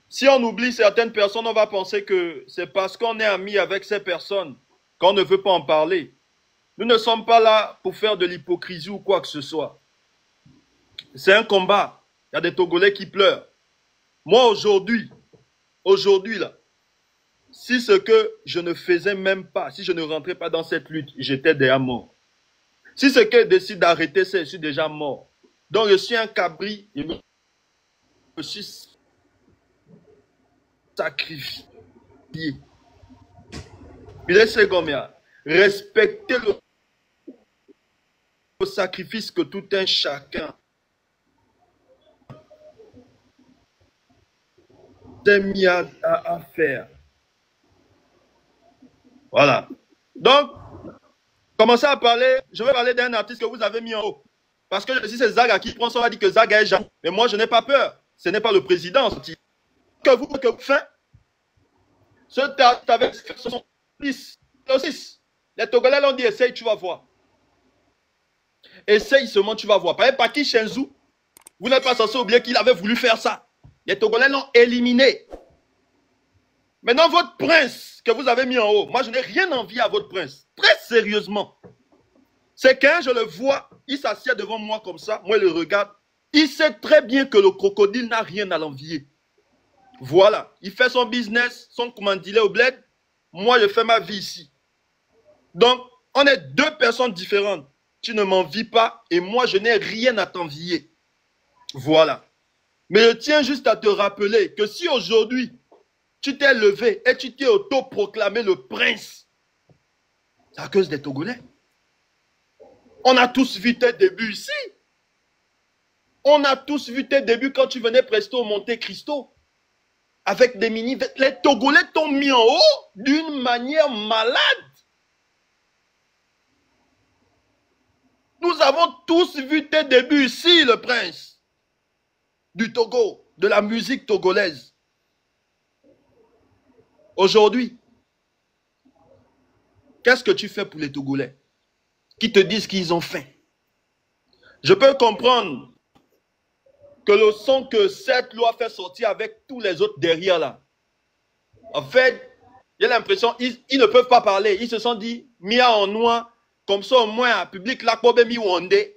Si on oublie certaines personnes, on va penser que c'est parce qu'on est ami avec ces personnes qu'on ne veut pas en parler. Nous ne sommes pas là pour faire de l'hypocrisie ou quoi que ce soit. C'est un combat. Il y a des Togolais qui pleurent. Moi, aujourd'hui, là, si ce que je ne faisais même pas, si je ne rentrais pas dans cette lutte, j'étais déjà mort. Si ce que je décide d'arrêter, c'est je suis déjà mort. Donc, je suis un cabri, je suis sacrifié. Il est combien? Respecter le sacrifice que tout un chacun s'est mis à faire. Voilà. Donc, commencez à parler. Je vais parler d'un artiste que vous avez mis en haut. Parce que si c'est Zaga qui prend ça, on va dire que Zaga est jaloux. Mais moi, je n'ai pas peur. Ce n'est pas le président. Que vous faites, ce théâtre avec 6. Les Togolais l'ont dit, essaye, tu vas voir. Essaye seulement, tu vas voir. Par exemple, Paki Shenzhou, vous n'êtes pas censé oublier qu'il avait voulu faire ça. Les Togolais l'ont éliminé. Maintenant, votre prince que vous avez mis en haut, moi, je n'ai rien envie à votre prince. Très sérieusement. C'est quand je le vois, il s'assied devant moi comme ça, moi, je le regarde. Il sait très bien que le crocodile n'a rien à l'envier. Voilà. Il fait son business, son commandilé au bled. Moi, je fais ma vie ici. Donc, on est deux personnes différentes. Tu ne m'envies pas et moi, je n'ai rien à t'envier. Voilà. Mais je tiens juste à te rappeler que si aujourd'hui, tu t'es levé et tu t'es autoproclamé le prince, c'est à cause des Togolais. On a tous vu tes débuts ici. On a tous vu tes débuts quand tu venais presto au Monte Cristo. Avec des mini... Les Togolais t'ont mis en haut d'une manière malade. Nous avons tous vu tes débuts ici, le prince du Togo, de la musique togolaise. Aujourd'hui, qu'est-ce que tu fais pour les Togolais qui te disent qu'ils ont faim? Je peux comprendre que le son que cette loi fait sortir avec tous les autres derrière là, en fait, j'ai l'impression qu'ils ne peuvent pas parler. Ils se sont dit, Mia en noir, comme ça au moins, un public là, mi wondé.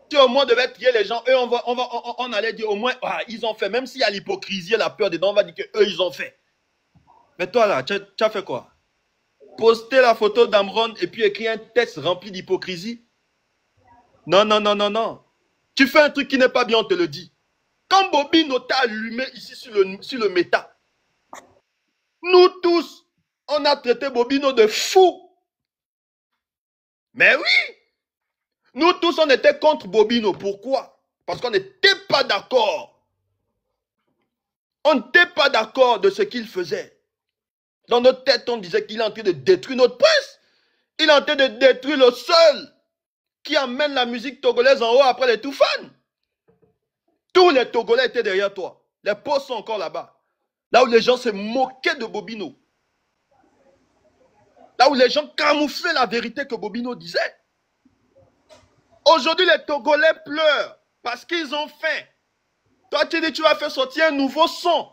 Si au moins devait trier les gens, eux, on allait dire au moins, ah, ils ont fait. Même s'il y a l'hypocrisie et la peur dedans, on va dire qu'eux, ils ont fait. Mais toi là, tu as fait quoi? Poster la photo d'Amron et puis écrire un texte rempli d'hypocrisie? Non, non, non, non, non. Tu fais un truc qui n'est pas bien, on te le dit. Quand Bobino t'a allumé ici sur le méta, nous tous, on a traité Bobino de fou. Mais oui, nous tous, on était contre Bobino. Pourquoi? Parce qu'on n'était pas d'accord. On n'était pas d'accord de ce qu'il faisait. Dans notre tête, on disait qu'il est en train de détruire notre presse. Il est en train de détruire le seul qui amène la musique togolaise en haut après les Toufans. Tous les Togolais étaient derrière toi. Les postes sont encore là-bas. Là où les gens se moquaient de Bobino. Là où les gens camouflaient la vérité que Bobino disait. Aujourd'hui, les Togolais pleurent parce qu'ils ont faim. Toi, tu dis tu vas faire sortir un nouveau son.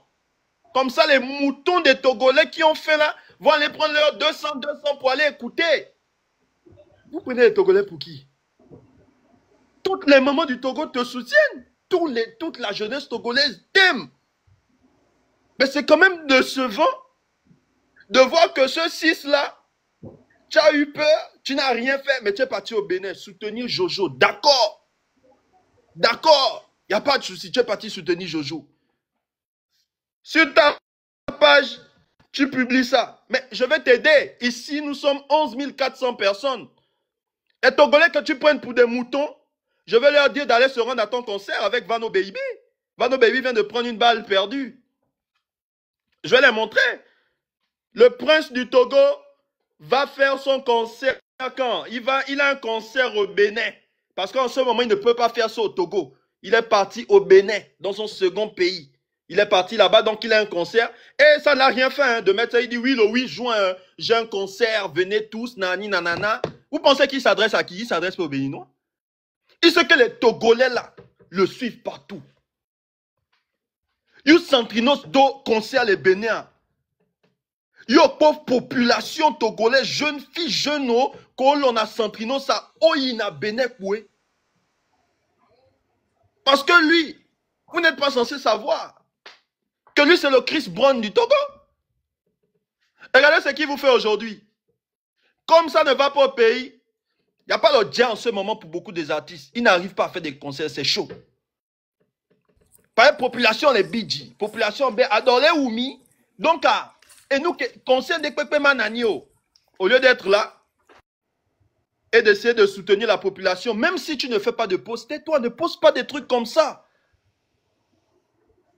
Comme ça, les moutons des Togolais qui ont faim là vont aller prendre leurs 200 pour aller écouter. Vous prenez les Togolais pour qui? Toutes les mamans du Togo te soutiennent. Toute la jeunesse togolaise t'aime. Mais c'est quand même décevant de voir que ce 6-là, tu as eu peur, tu n'as rien fait, mais tu es parti au Bénin soutenir Jojo. D'accord. D'accord. Il n'y a pas de souci, tu es parti soutenir Jojo. Sur ta page, tu publies ça. Mais je vais t'aider. Ici, nous sommes 11 400 personnes. Les Togolais que tu prennes pour des moutons, je vais leur dire d'aller se rendre à ton concert avec Vano Baby. Vano Baby vient de prendre une balle perdue. Je vais les montrer. Le prince du Togo va faire son concert quand? Il a un concert au Bénin. Parce qu'en ce moment, il ne peut pas faire ça au Togo. Il est parti au Bénin, dans son second pays. Il est parti là-bas, donc il a un concert. Et ça n'a rien fait hein, de mettre ça. Il dit oui, le 8 juin, j'ai un concert, venez tous, nani, nanana. Vous pensez qu'il s'adresse à qui? Il s'adresse pas aux Béninois. Il sait que les Togolais là le suivent partout. Yo centrinos do concert les Bénin. Yo pauvre population togolaise, jeune fille, jeune homme, quand on a centrinos, ça, oyina Bénin koué. Parce que lui, vous n'êtes pas censé savoir que lui, c'est le Chris Brown du Togo. Regardez ce qu'il vous fait aujourd'hui. Comme ça ne va pas au pays, il n'y a pas le dia en ce moment pour beaucoup des artistes. Ils n'arrivent pas à faire des concerts, c'est chaud. Par exemple, population les Bidji, population adore les Oumi. Donc, et nous, concert des Pepe Mananio, au lieu d'être là et d'essayer de soutenir la population, même si tu ne fais pas de post, tais-toi, ne poste pas des trucs comme ça.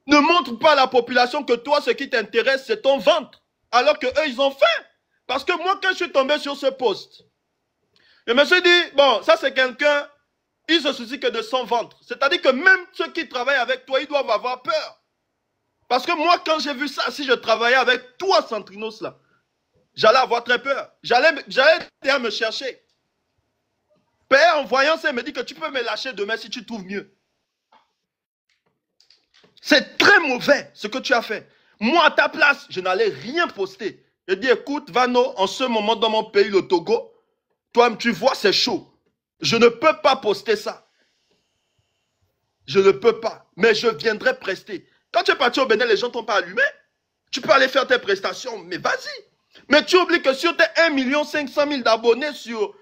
Ne montre pas à la population que toi, ce qui t'intéresse, c'est ton ventre. Alors que eux, ils ont faim. Parce que moi, quand je suis tombé sur ce post, je me suis dit, bon, ça c'est quelqu'un, il se soucie que de son ventre. C'est-à-dire que même ceux qui travaillent avec toi, ils doivent avoir peur. Parce que moi, quand j'ai vu ça, si je travaillais avec toi, Centrinos, là, j'allais avoir très peur. J'allais d'ailleurs me chercher. Père, en voyant ça, il me dit que tu peux me lâcher demain si tu trouves mieux. C'est très mauvais ce que tu as fait. Moi, à ta place, je n'allais rien poster. Je dis, écoute, Vano, en ce moment dans mon pays, le Togo, toi, tu vois, c'est chaud. Je ne peux pas poster ça. Je ne peux pas. Mais je viendrai prester. Quand tu es parti au Bénin, les gens ne t'ont pas allumé. Tu peux aller faire tes prestations, mais vas-y. Mais tu oublies que sur tes 1 500 000 d'abonnés sur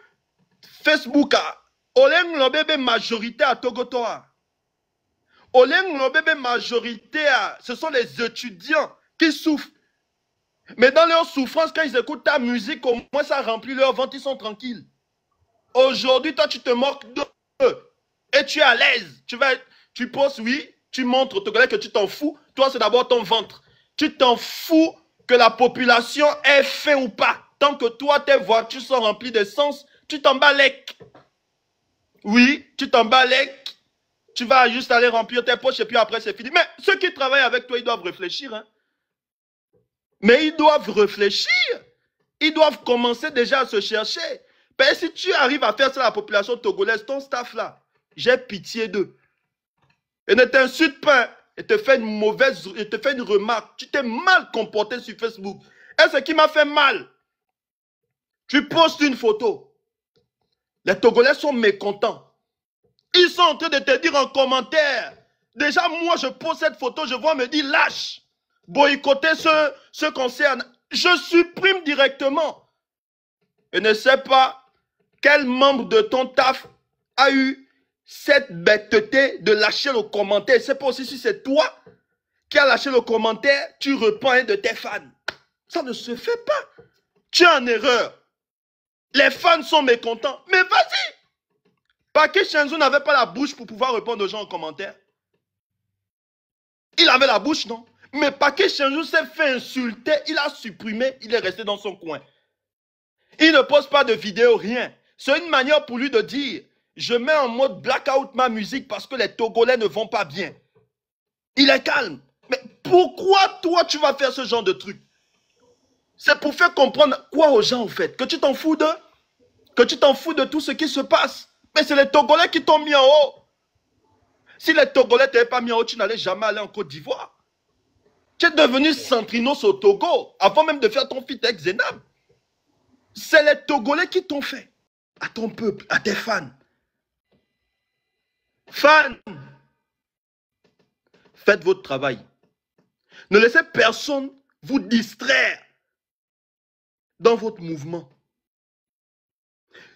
Facebook, Oleng Lobebe majorité à Togotoa. Oleng Lobebe majorité, ce sont les étudiants qui souffrent. Mais dans leur souffrance, quand ils écoutent ta musique, au moins ça remplit leur ventre, ils sont tranquilles. Aujourd'hui, toi, tu te moques d'eux. Et tu es à l'aise. Tu poses, oui, tu montres au Togolais que tu t'en fous. Toi, c'est d'abord ton ventre. Tu t'en fous que la population ait faim ou pas. Tant que toi, tes voitures sont remplies d'essence, tu t'en bats l'ec. Oui, tu t'en bats l'ec. Tu vas juste aller remplir tes poches et puis après, c'est fini. Mais ceux qui travaillent avec toi, ils doivent réfléchir. Hein. Mais ils doivent réfléchir. Ils doivent commencer déjà à se chercher. Mais si tu arrives à faire ça à la population togolaise, ton staff là, j'ai pitié d'eux. Et ne t'insulte pas et te fait une remarque. Tu t'es mal comporté sur Facebook. Et ce qui m'a fait mal, tu postes une photo. Les Togolais sont mécontents. Ils sont en train de te dire en commentaire. Déjà, moi, je pose cette photo, je vois me dire lâche. Boycotter ce concert. Je supprime directement. Et ne sais pas quel membre de ton taf a eu cette bêteté de lâcher le commentaire. C'est pas aussi si c'est toi qui as lâché le commentaire, tu réponds à un de tes fans. Ça ne se fait pas. Tu es en erreur. Les fans sont mécontents. Mais vas-y. Paquet Shenzo n'avait pas la bouche pour pouvoir répondre aux gens en commentaire. Il avait la bouche, non? Mais Paquet Shenzo s'est fait insulter. Il a supprimé. Il est resté dans son coin. Il ne poste pas de vidéo, rien. C'est une manière pour lui de dire, je mets en mode blackout ma musique parce que les Togolais ne vont pas bien. Il est calme. Mais pourquoi toi tu vas faire ce genre de truc? C'est pour faire comprendre quoi aux gens en fait? Que tu t'en fous d'eux? Que tu t'en fous de tout ce qui se passe? Mais c'est les Togolais qui t'ont mis en haut. Si les Togolais ne t'avaient pas mis en haut, tu n'allais jamais aller en Côte d'Ivoire. Tu es devenu centrinos au Togo avant même de faire ton feat avec Zenab. C'est les Togolais qui t'ont fait. À ton peuple, à tes fans. Fans, faites votre travail. Ne laissez personne vous distraire dans votre mouvement.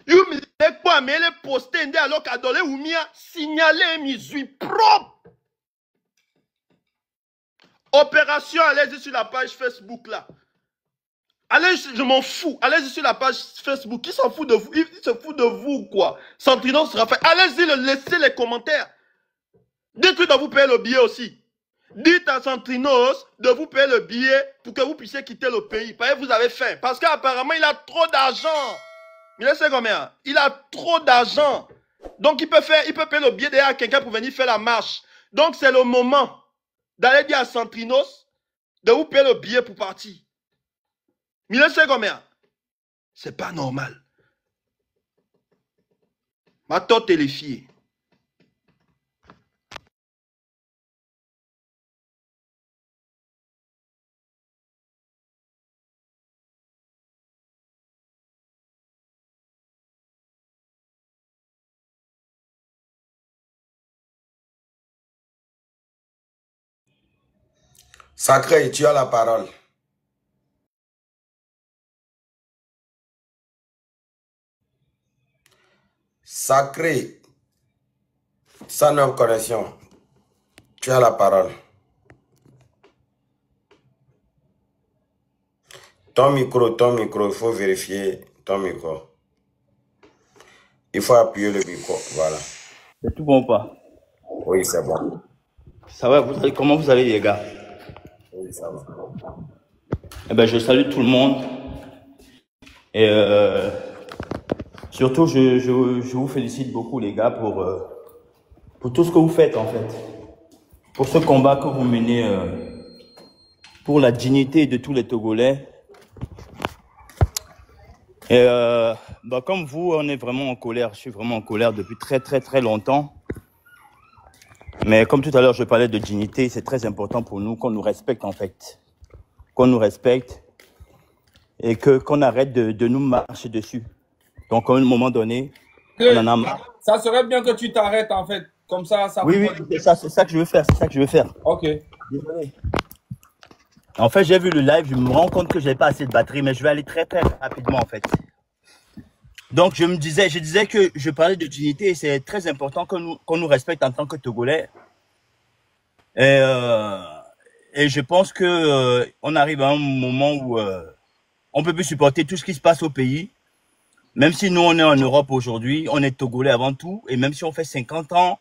Vous me dites quoi, mais les poster alors qu'Adolé Oumia signaler mes propre. Opération, allez-y sur la page Facebook là. Allez, je m'en fous. Allez-y sur la page Facebook. Qui s'en fout de vous? Il se fout de vous quoi? Centrinos sera fait. Allez-y, laissez les commentaires. Dites-lui de vous payer le billet aussi. Dites à Centrinos de vous payer le billet pour que vous puissiez quitter le pays. Parce que vous avez faim. Parce qu'apparemment, il a trop d'argent. Il sait combien? Il a trop d'argent. Donc, il peut payer le billet derrière à quelqu'un pour venir faire la marche. Donc, c'est le moment d'aller dire à Centrinos de vous payer le billet pour partir. Il sait combien? C'est pas normal. Ma tante et les filles. Sacré, tu as la parole. Sacré, sans notre connexion, tu as la parole. Ton micro, il faut vérifier ton micro. Il faut appuyer le micro, voilà. C'est tout bon ou pas? Oui, c'est bon. Ça va, comment vous allez les gars? Oui, ça va. Eh ben, je salue tout le monde. Et surtout, je vous félicite beaucoup les gars pour tout ce que vous faites en fait. Pour ce combat que vous menez pour la dignité de tous les Togolais. Et comme vous, on est vraiment en colère. Je suis vraiment en colère depuis très longtemps. Mais comme tout à l'heure, je parlais de dignité. C'est très important pour nous qu'on nous respecte en fait. Qu'on nous respecte et qu'on arrête de nous marcher dessus. Donc, à un moment donné, on en a marre. Ça serait bien que tu t'arrêtes en fait. Comme ça, ça Oui, c'est ça que je veux faire. C'est ça que je veux faire. Ok. Désolé. En fait, j'ai vu le live, je me rends compte que j'ai pas assez de batterie, mais je vais aller très rapidement en fait. Donc, je disais que je parlais de dignité et c'est très important qu'on nous respecte en tant que Togolais. Et je pense que on arrive à un moment où on peut plus supporter tout ce qui se passe au pays. Même si nous, on est en Europe aujourd'hui, on est Togolais avant tout. Et même si on fait 50 ans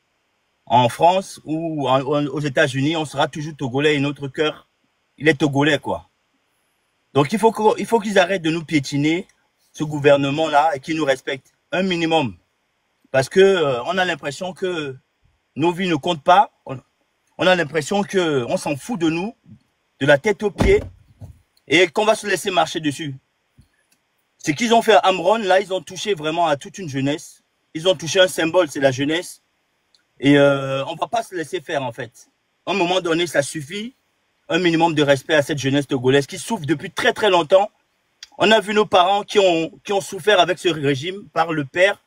en France ou aux États-Unis, on sera toujours Togolais et notre cœur, il est Togolais, quoi. Donc, il faut qu'ils arrêtent de nous piétiner, ce gouvernement-là, et qu'ils nous respectent un minimum. Parce que on a l'impression que nos vies ne comptent pas. On a l'impression que on s'en fout de nous, de la tête aux pieds, et qu'on va se laisser marcher dessus. Ce qu'ils ont fait à Amron, là, ils ont touché vraiment à toute une jeunesse. Ils ont touché un symbole, c'est la jeunesse. Et on va pas se laisser faire, en fait. À un moment donné, ça suffit. Un minimum de respect à cette jeunesse togolaise qui souffre depuis très longtemps. On a vu nos parents qui ont souffert avec ce régime par le père.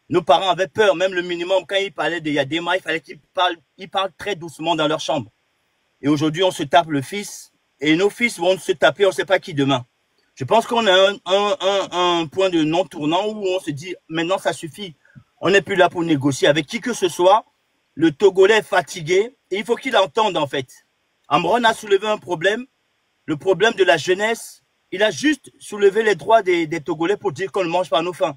Nos parents avaient peur, même le minimum, quand ils parlaient de Yadema, il fallait qu'ils parlent très doucement dans leur chambre. Et aujourd'hui, on se tape le fils. Et nos fils vont se taper, on ne sait pas qui demain. Je pense qu'on a un point de non-tournant où on se dit, maintenant ça suffit. On n'est plus là pour négocier avec qui que ce soit. Le Togolais est fatigué et il faut qu'il entende en fait. Amron a soulevé un problème, le problème de la jeunesse. Il a juste soulevé les droits des Togolais pour dire qu'on ne mange pas à nos faim.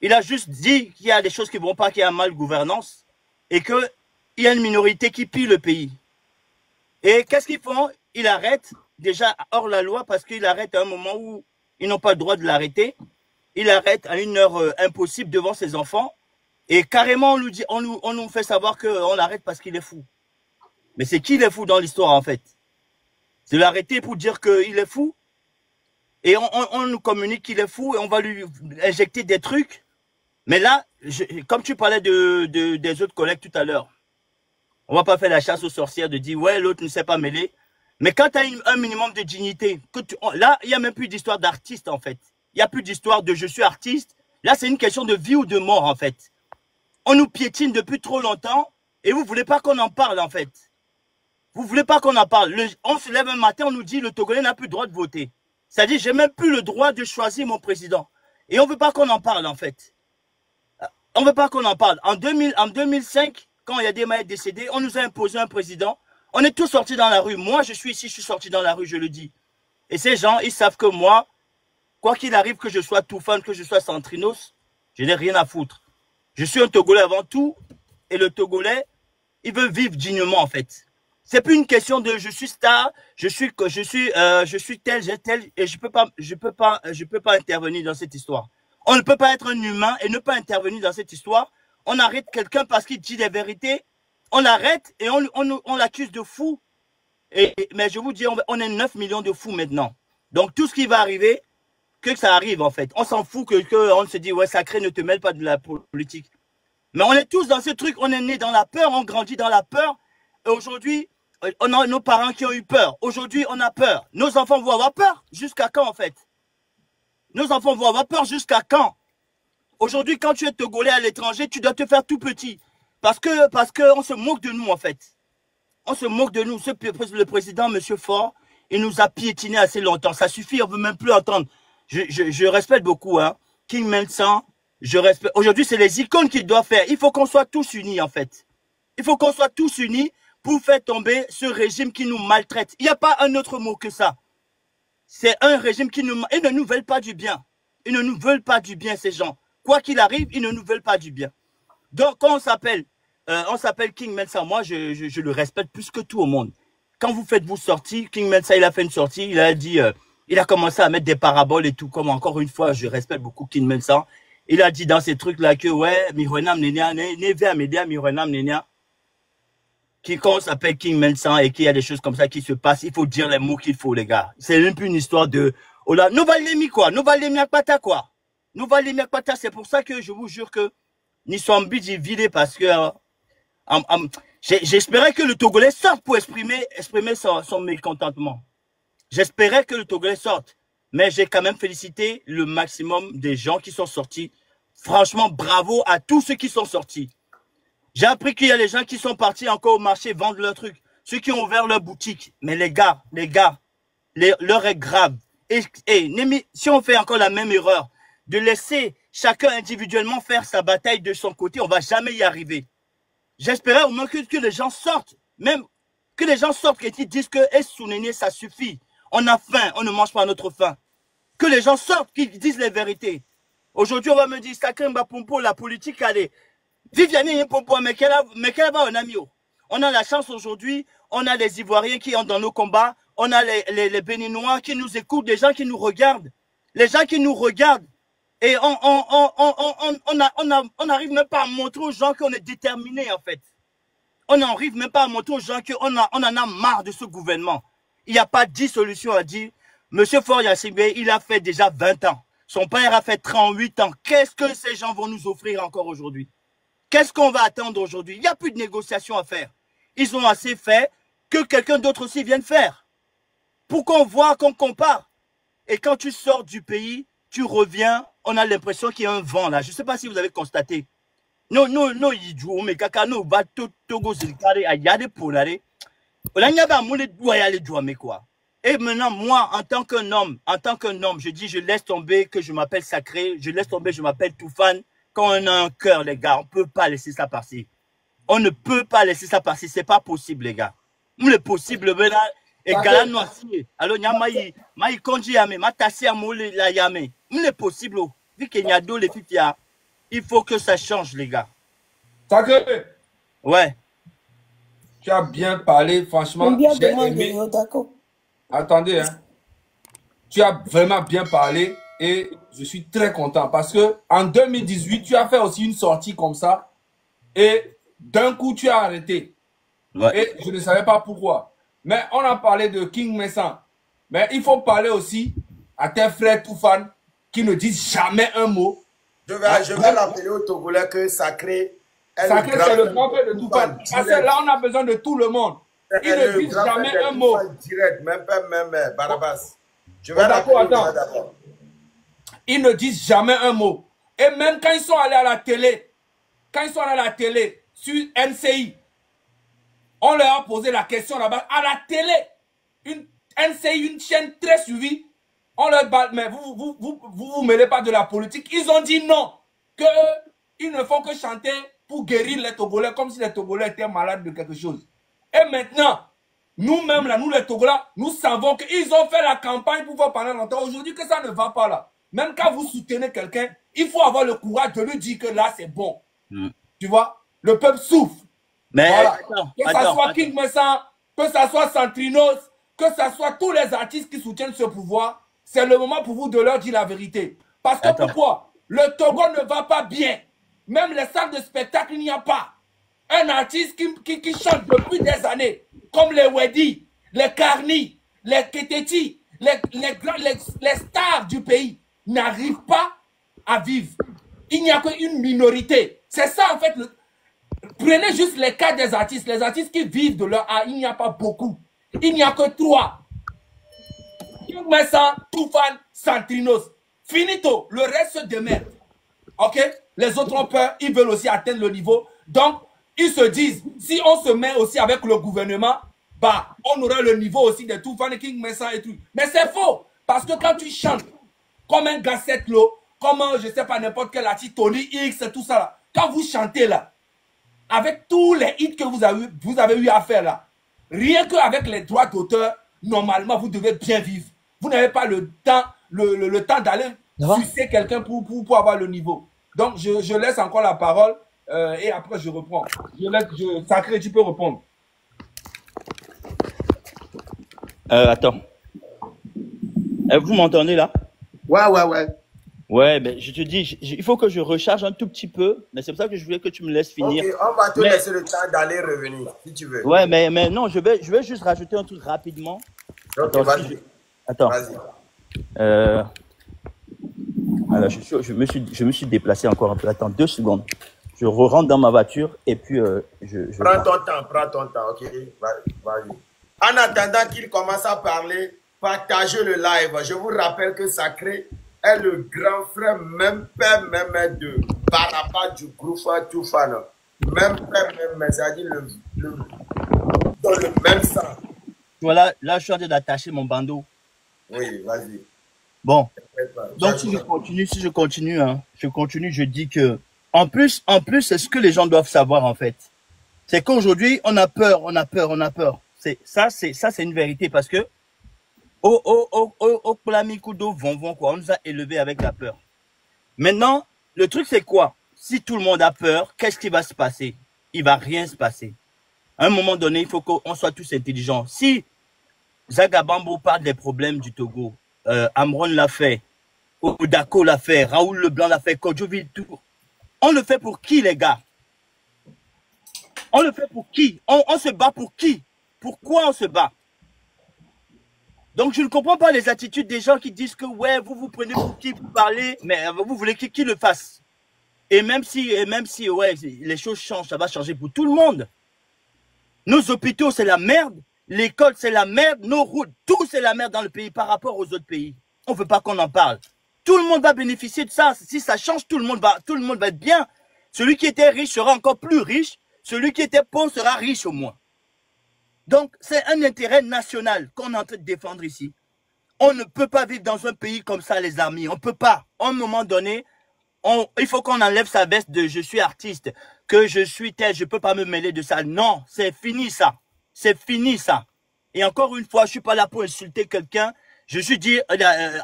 Il a juste dit qu'il y a des choses qui ne vont pas, qu'il y a mal gouvernance et qu'il y a une minorité qui pille le pays. Et qu'est-ce qu'ils font? Ils arrêtent déjà hors la loi parce qu'ils arrêtent à un moment où ils n'ont pas le droit de l'arrêter. Ils arrêtent à une heure impossible devant ses enfants. Et carrément, on nous fait savoir qu'on l'arrête parce qu'il est fou. Mais c'est qui il est fou dans l'histoire en fait? C'est l'arrêter pour dire qu'il est fou. Et on nous communique qu'il est fou et on va lui injecter des trucs. Mais là, comme tu parlais des autres collègues tout à l'heure, on va pas faire la chasse aux sorcières de dire ouais, l'autre ne s'est pas mêlé. Mais quand tu as un minimum de dignité, là, il n'y a même plus d'histoire d'artiste en fait. Il n'y a plus d'histoire de je suis artiste. Là, c'est une question de vie ou de mort en fait. On nous piétine depuis trop longtemps et vous ne voulez pas qu'on en parle en fait. Vous ne voulez pas qu'on en parle. On se lève un matin, on nous dit le Togolais n'a plus le droit de voter. C'est-à-dire, j'ai même plus le droit de choisir mon président. Et on ne veut pas qu'on en parle en fait. On ne veut pas qu'on en parle. En 2005, quand Yadema est décédé, on nous a imposé un président. On est tous sortis dans la rue. Moi, je suis ici, je suis sorti dans la rue, je le dis. Et ces gens, ils savent que moi, quoi qu'il arrive, que je sois Toufan, que je sois Centrinos, je n'ai rien à foutre. Je suis un Togolais avant tout. Et le Togolais, il veut vivre dignement, en fait. C'est plus une question de je suis star, je suis tel, et je peux pas intervenir dans cette histoire. On ne peut pas être un humain et ne pas intervenir dans cette histoire. On arrête quelqu'un parce qu'il dit des vérités. On l'arrête et on l'accuse de fou. Mais je vous dis, on est 9 millions de fous maintenant. Donc tout ce qui va arriver, que ça arrive en fait. On s'en fout on se dit, ouais, Sacré, ne te mêle pas de la politique. Mais on est tous dans ce truc, on est né dans la peur, on grandit dans la peur. Et aujourd'hui, on a nos parents qui ont eu peur. Aujourd'hui, on a peur. Nos enfants vont avoir peur. Jusqu'à quand en fait? Nos enfants vont avoir peur jusqu'à quand? Aujourd'hui, quand tu es Togolais à l'étranger, tu dois te faire tout petit. Parce que on se moque de nous, en fait. On se moque de nous. Le président, M. Faure, il nous a piétinés assez longtemps. Ça suffit, on ne veut même plus entendre. Je respecte beaucoup, hein. King Mensah, je respecte. Aujourd'hui, c'est les icônes qu'il doit faire. Il faut qu'on soit tous unis, en fait. Il faut qu'on soit tous unis pour faire tomber ce régime qui nous maltraite. Il n'y a pas un autre mot que ça. C'est un régime qui nous... Ils ne nous veulent pas du bien. Ils ne nous veulent pas du bien, ces gens. Quoi qu'il arrive, ils ne nous veulent pas du bien. Donc, quand on s'appelle King Mensah, moi, je le respecte plus que tout au monde. Quand vous faites vos sorties, King Mensah, il a fait une sortie, il a dit... il a commencé à mettre des paraboles et tout, comme encore une fois, je respecte beaucoup King Mensah. Il a dit dans ces trucs-là que, ouais, Mironam Nenia, Neve Amedia, Mironam Nenia, qui, quand on s'appelle King Mensah et qu'il y a des choses comme ça qui se passent, il faut dire les mots qu'il faut, les gars. C'est même plus une histoire de, oh là, nous valemi quoi, nous valemi akpata quoi. Nous valemi akpata, c'est pour ça que je vous jure que, ni sombi dit vidé parce que, j'espérais que le Togolais sorte pour exprimer son mécontentement. J'espérais que le Togolais sorte. Mais j'ai quand même félicité le maximum des gens qui sont sortis. Franchement, bravo à tous ceux qui sont sortis. J'ai appris qu'il y a des gens qui sont partis encore au marché vendre leurs trucs. Ceux qui ont ouvert leur boutique. Mais les gars, l'heure est grave. Et si on fait encore la même erreur, de laisser chacun individuellement faire sa bataille de son côté, on ne va jamais y arriver. J'espérais au moins que les gens sortent. Même que les gens sortent et qu'ils disent que Sounéné, ça suffit. On a faim, on ne mange pas notre faim. Que les gens sortent, qu'ils disent les vérités. Aujourd'hui, on va me dire, sacré Mbapompo, la politique, allez. Viviane Mbapompo, mais quelle va un ami. On a la chance aujourd'hui, on a les Ivoiriens qui ont dans nos combats, on a les Béninois qui nous écoutent, des gens qui nous regardent. Les gens qui nous regardent. Et on n'arrive même pas à montrer aux gens qu'on est déterminés, en fait. On n'arrive même pas à montrer aux gens qu'on en a marre de ce gouvernement. Il n'y a pas 10 solutions à dire. Monsieur Faure Gnassingbé, il a fait déjà 20 ans. Son père a fait 38 ans. Qu'est-ce que ces gens vont nous offrir encore aujourd'hui? Qu'est-ce qu'on va attendre aujourd'hui? Il n'y a plus de négociations à faire. Ils ont assez fait que quelqu'un d'autre aussi vienne faire. Pour qu'on voit, qu'on compare. Et quand tu sors du pays, tu reviens, on a l'impression qu'il y a un vent là. Je ne sais pas si vous avez constaté. Non, il joue, mais kaka, no, va togo zilkare, ayade polare. On a y quoi. Et maintenant, moi, en tant qu'un homme, je dis, je laisse tomber que je m'appelle Sacré, je laisse tomber, je m'appelle Toufane. Quand on a un cœur, les gars, on ne peut pas laisser ça passer. On ne peut pas laisser ça passer, c'est pas possible, les gars. Le possible, mais là, et gars, noisy. Alors, maï konji yame, ma tassi à moule la yame. Le possible, vu qu'il y a deux les filles, il faut que ça change, les gars. Sacré. Ouais. Tu as bien parlé, franchement. J'ai aimé. Attendez, hein. Tu as vraiment bien parlé et je suis très content parce que en 2018, tu as fait aussi une sortie comme ça et d'un coup, tu as arrêté. Ouais. Et je ne savais pas pourquoi. Mais on a parlé de King Mensah. Mais il faut parler aussi à tes frères Toufane qui ne disent jamais un mot. Je vais l'appeler au Togolais que Sacré. Sacré, c'est le grand-père de Toufane. Parce que là, on a besoin de tout le monde. Ils ne disent jamais un mot. Direct, même Barabas. Je vais d'accord. Ils ne disent jamais un mot. Et même quand ils sont allés à la télé, sur NCI, on leur a posé la question là-bas. À la télé, une NCI, une chaîne très suivie, on leur dit, mais vous mêlez pas de la politique. Ils ont dit non, qu'ils ne font que chanter pour guérir les Togolais, comme si les Togolais étaient malades de quelque chose. Et maintenant, nous-mêmes, là, nous les Togolais, nous savons qu'ils ont fait la campagne pour voir pendant longtemps. Aujourd'hui, que ça ne va pas là. Même quand vous soutenez quelqu'un, il faut avoir le courage de lui dire que là, c'est bon. Tu vois, le peuple souffre. Mais voilà. Que ça soit King Mensah, que ça soit Santrinos, que ça soit tous les artistes qui soutiennent ce pouvoir, c'est le moment pour vous de leur dire la vérité. Parce que pourquoi? Le Togo ne va pas bien. Même les salles de spectacle, il n'y a pas. Un artiste qui chante depuis des années, comme les Wedi, les Karni, les Keteti, les stars du pays, n'arrivent pas à vivre. Il n'y a qu'une minorité. C'est ça en fait. Prenez juste les cas des artistes. Les artistes qui vivent de leur art, il n'y a pas beaucoup. Il n'y a que 3. King Mensah, Toufane, Santrinos. Finito. Le reste se démerde. Ok? Les autres ont peur. Ils veulent aussi atteindre le niveau. Donc, ils se disent, si on se met aussi avec le gouvernement, bah, on aura le niveau aussi de tout, Fan King Messa et tout. Mais c'est faux. Parce que quand tu chantes comme un Gasset Lo, comme je sais pas, n'importe quel artiste, Tony X, tout ça là, quand vous chantez là, avec tous les hits que vous avez eu à faire là, rien qu'avec les droits d'auteur, normalement, vous devez bien vivre. Vous n'avez pas le temps, le temps d'aller sucer quelqu'un pour avoir le niveau. Donc, je laisse encore la parole et après, je reprends. Sacré, tu peux répondre. Attends. Vous m'entendez là? Ouais. Ouais, ben, je te dis, il faut que je recharge un tout petit peu, mais c'est pour ça que je voulais que tu me laisses finir. Ok, on va te laisser le temps d'aller revenir, si tu veux. Ouais, mais non, je vais juste rajouter un truc rapidement. Ok, Attends, vas-y. Attends. Vas-y. Alors, je me suis déplacé encore un peu. Attends, 2 secondes. Je rentre dans ma voiture et puis Prends ton temps, ok? Vas-y. En attendant qu'il commence à parler, partagez le live. Je vous rappelle que Sacré est le grand frère, même père, même de Baraba du groupe Toufana. Même père, même, c'est-à-dire dans le même sang. Voilà, là, je suis en train d'attacher mon bandeau. Oui, vas-y. Bon. Donc, si je continue, je dis que, en plus, c'est ce que les gens doivent savoir, en fait. C'est qu'aujourd'hui, on a peur. Ça, c'est une vérité parce que, au Plamikudo, quoi, on nous a élevés avec la peur. Maintenant, le truc, c'est quoi? Si tout le monde a peur, qu'est-ce qui va se passer? Il va rien se passer. À un moment donné, il faut qu'on soit tous intelligents. Si Zagabambo parle des problèmes du Togo, Amron l'a fait, Odako l'a fait, Raoul Leblanc l'a fait, Kodjovil, tout. On le fait pour qui, les gars? On le fait pour qui? On se bat pour qui? Pourquoi on se bat? Donc, je ne comprends pas les attitudes des gens qui disent que, ouais, vous prenez pour qui vous parlez, mais vous voulez qui le fasse. Et même si, ouais, les choses changent, ça va changer pour tout le monde. Nos hôpitaux, c'est la merde. L'école, c'est la merde. Nos routes, tout, c'est la merde dans le pays par rapport aux autres pays. On ne veut pas qu'on en parle. Tout le monde va bénéficier de ça. Si ça change, tout le monde va être bien. Celui qui était riche sera encore plus riche. Celui qui était pauvre sera riche au moins. Donc, c'est un intérêt national qu'on est en train de défendre ici. On ne peut pas vivre dans un pays comme ça, les amis. On ne peut pas. À un moment donné, il faut qu'on enlève sa veste de « je suis artiste », que je suis tel, je ne peux pas me mêler de ça. Non, c'est fini ça. C'est fini ça. Et encore une fois, je ne suis pas là pour insulter quelqu'un. Je suis dit,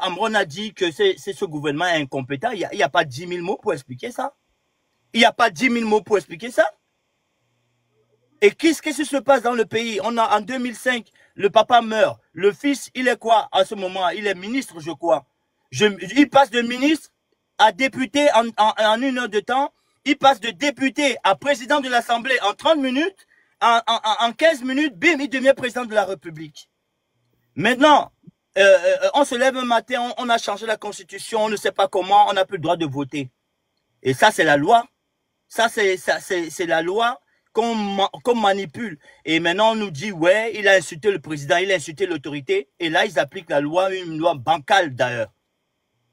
Amron a dit que c'est ce gouvernement incompétent. Il n'y a pas 10 000 mots pour expliquer ça. Il n'y a pas 10 000 mots pour expliquer ça. Et qu'est-ce qui se passe dans le pays? En 2005, le papa meurt. Le fils, il est quoi à ce moment? Il est ministre, je crois. Il passe de ministre à député en 1 heure de temps. Il passe de député à président de l'Assemblée en 30 minutes. En 15 minutes, bim, il devient président de la République. Maintenant, on se lève un matin, on a changé la constitution, on ne sait pas comment, on n'a plus le droit de voter. Et ça, c'est la loi. Ça, c'est la loi qu'on manipule. Et maintenant, on nous dit, ouais, il a insulté le président, il a insulté l'autorité. Et là, ils appliquent la loi, une loi bancale d'ailleurs.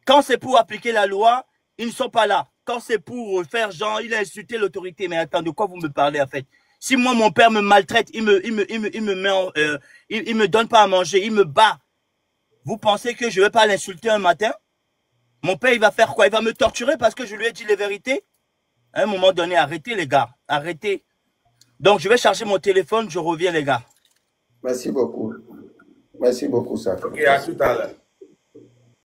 Quand c'est pour appliquer la loi, ils ne sont pas là. Quand c'est pour faire genre, il a insulté l'autorité. Mais attends, de quoi vous me parlez en fait? Si moi, mon père me maltraite, il me donne pas à manger, il me bat. Vous pensez que je vais pas l'insulter un matin? Mon père, il va faire quoi? Il va me torturer parce que je lui ai dit les vérités? À un moment donné, arrêtez les gars, arrêtez. Donc, je vais charger mon téléphone, je reviens les gars. Merci beaucoup. Merci beaucoup, ça. Ok, à tout à l'heure.